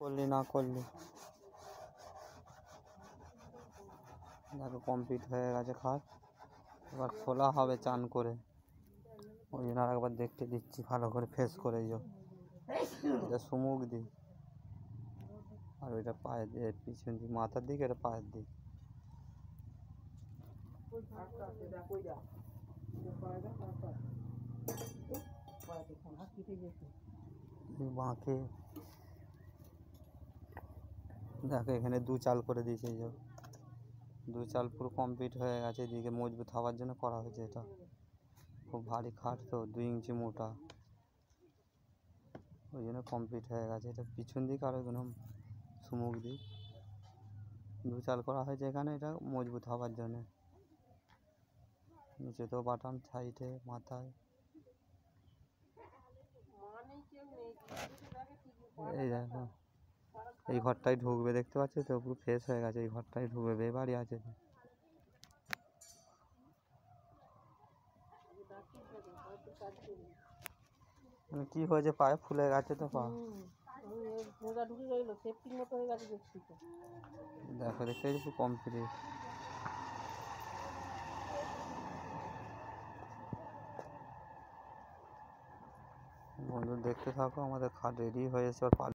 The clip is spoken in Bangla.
করলি না করলি দেখো কমপ্লিট হয়ে গেছে খাট। এবার খোলা হবে চান করে, ওই জন্য আরেকবার দেখতে দিচ্ছি ভালো করে ফেস করে। এটা সুমুখ দিই আর ওইটা পায়ের দিয়ে পিছন দিক মাথার দিকে, এটা পায়ের দিক। বাঁকে দেখো এখানে 2 চাল করে দিয়েছে। এই যে 2 চাল পুরো কমপ্লিট হয়ে গেছে। এদিকে মজবুত হওয়ার জন্য করা হয়েছে। এটা খুব ভারী খাট তো, 2 ইঞ্চি মোটা, ওই জন্য কমপ্লিট হয়ে গেছে। এটা পিছন দিক আর ওইখানে সুমুখ দিক 2 চাল করা হয়েছে এখানে, এটা মজবুত হওয়ার জন্য। নিচে তো বাটাম, সাইডে, মাথায়। এই দেখো এই ঘরটাই ঢুকবে, দেখতে পাচ্ছি তো পুরো ফ্রেশ হয়ে গেছে। এই ঘরটাই ঢুকবে, বিয়ে বাড়ি আছে তো। মানে কি হয়েছে পায়ে, ফুলে গেছে তো পা। দেখো দেখতে পুরো কমপ্লিট। বন্ধু দেখতে থাকো, আমাদের খাট রেডি হয়েছে।